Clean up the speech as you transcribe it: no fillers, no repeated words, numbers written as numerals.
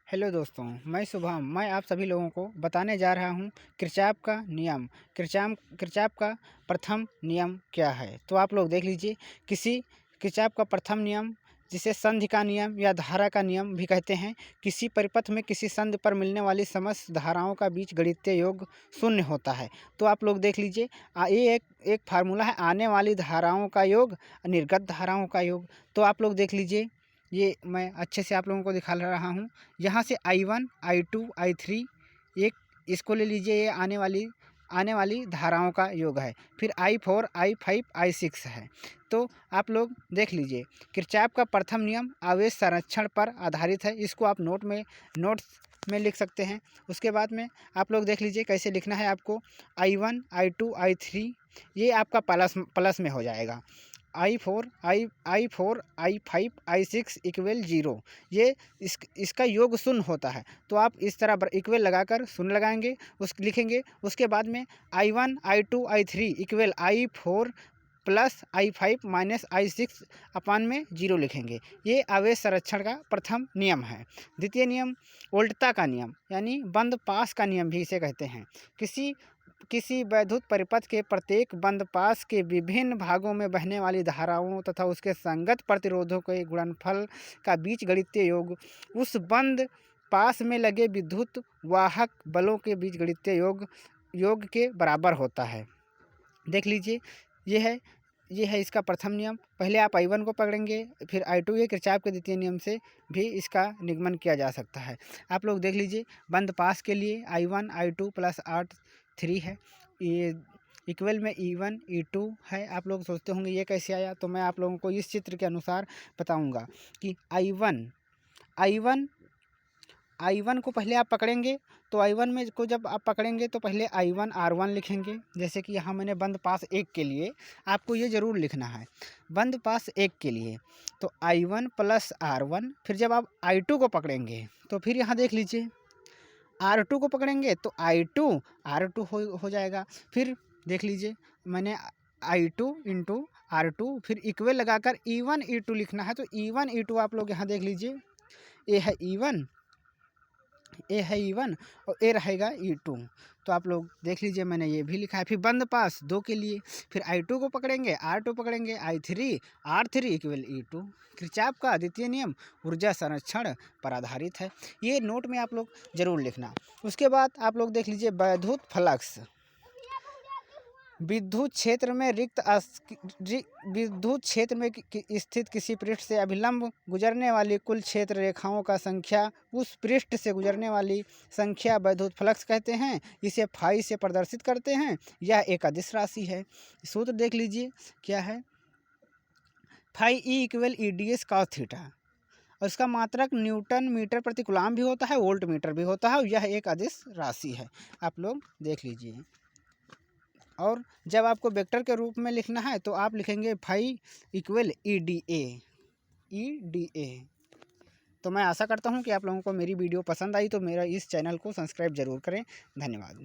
Hello दोस्तों, मैं शुभम। मैं आप सभी लोगों को बताने जा रहा हूँ किरचॉफ का नियम। किरचॉफ का प्रथम नियम क्या है, तो आप लोग देख लीजिए। किरचॉफ का प्रथम नियम, जिसे संधि का नियम या धारा का नियम भी कहते हैं, किसी परिपथ में किसी संधि पर मिलने वाली समस्त धाराओं का बीज गणितीय योग शून्य होता है। तो आप लोग देख लीजिए, ये एक फार्मूला है, आने वाली धाराओं का योग, निर्गत धाराओं का योग। तो आप लोग देख लीजिए, ये मैं अच्छे से आप लोगों को दिखा रहा हूँ। यहाँ से I1 I2 I3, एक इसको ले लीजिए, ये आने वाली धाराओं का योग है। फिर I4 I5 I6 है। तो आप लोग देख लीजिए, किरचॉफ का प्रथम नियम आवेश संरक्षण पर आधारित है। इसको आप नोट्स में लिख सकते हैं। उसके बाद में आप लोग देख लीजिए कैसे लिखना है आपको। I1 I2 I3 ये आपका प्लस में हो जाएगा। I4 I5 I6 इक्वल 0, ये इसका योग शून्य होता है। तो आप इस तरह इक्वल लगाकर शून्य लगाएंगे, लिखेंगे। उसके बाद में I1 I2 I3 equal I4 plus I5 minus I6 अपान में 0 लिखेंगे। ये आवेश संरक्षण का प्रथम नियम है। द्वितीय नियम वोल्टता का नियम, यानी बंद पास का नियम भी इसे कहते हैं। किसी वैद्युत परिपथ के प्रत्येक बंद पास के विभिन्न भागों में बहने वाली धाराओं तथा उसके संगत प्रतिरोधों के गुणनफल का बीजगणितीय योग उस बंद पास में लगे विद्युत वाहक बलों के बीजगणितीय योग के बराबर होता है। देख लीजिए, ये है इसका प्रथम नियम। पहले आप I1 को पकड़ेंगे, फिर I2, ये किरचॉफ के द्वितीय नियम से भी इसका निगमन किया जा सकता है। आप लोग देख लीजिए, बंद पास के लिए I1 I2 प्लस R3 है, ये इक्वल में E1 E2 है। आप लोग सोचते होंगे ये कैसे आया, तो मैं आप लोगों को इस चित्र के अनुसार बताऊंगा कि I1 को पहले आप पकड़ेंगे। तो I1 में को जब आप पकड़ेंगे तो पहले I1 R1 लिखेंगे। जैसे कि यहाँ मैंने बंद पास 1 के लिए आपको ये ज़रूर लिखना है, बंद पास 1 के लिए तो I1 प्लस R1। फिर जब आप I2 को पकड़ेंगे तो फिर यहाँ देख लीजिए, R2 को पकड़ेंगे तो I2 R2 हो जाएगा। फिर देख लीजिए, मैंने I2 इंटू R2 फिर इक्वल लगाकर E1 E2 लिखना है। तो E1 E2 आप लोग यहाँ देख लीजिए, ये है E1 और ये रहेगा E2। तो आप लोग देख लीजिए, मैंने ये भी लिखा है। फिर बंद पास 2 के लिए फिर I2 को पकड़ेंगे, R2 पकड़ेंगे, R3 इक्वल E2। किरचॉफ का द्वितीय नियम ऊर्जा संरक्षण पर आधारित है। ये नोट में आप लोग ज़रूर लिखना। उसके बाद आप लोग देख लीजिए, वैद्युत फ्लक्स। विद्युत क्षेत्र में स्थित किसी पृष्ठ से अभिलंब गुजरने वाली कुल क्षेत्र रेखाओं का संख्या उस पृष्ठ से गुजरने वाली संख्या वैद्युत फ्लक्स कहते हैं। इसे फाई से प्रदर्शित करते हैं। यह एक अदिश राशि है। सूत्र देख लीजिए क्या है, phi E equal EDS cos theta, और इसका मात्रक न्यूटन मीटर प्रति कूलम भी होता है, वोल्ट मीटर भी होता है, और यह एक अदिश राशि है। आप लोग देख लीजिए। और जब आपको वेक्टर के रूप में लिखना है तो आप लिखेंगे फाई इक्वल EDA। तो मैं आशा करता हूँ कि आप लोगों को मेरी वीडियो पसंद आई, तो मेरा इस चैनल को सब्सक्राइब जरूर करें। धन्यवाद।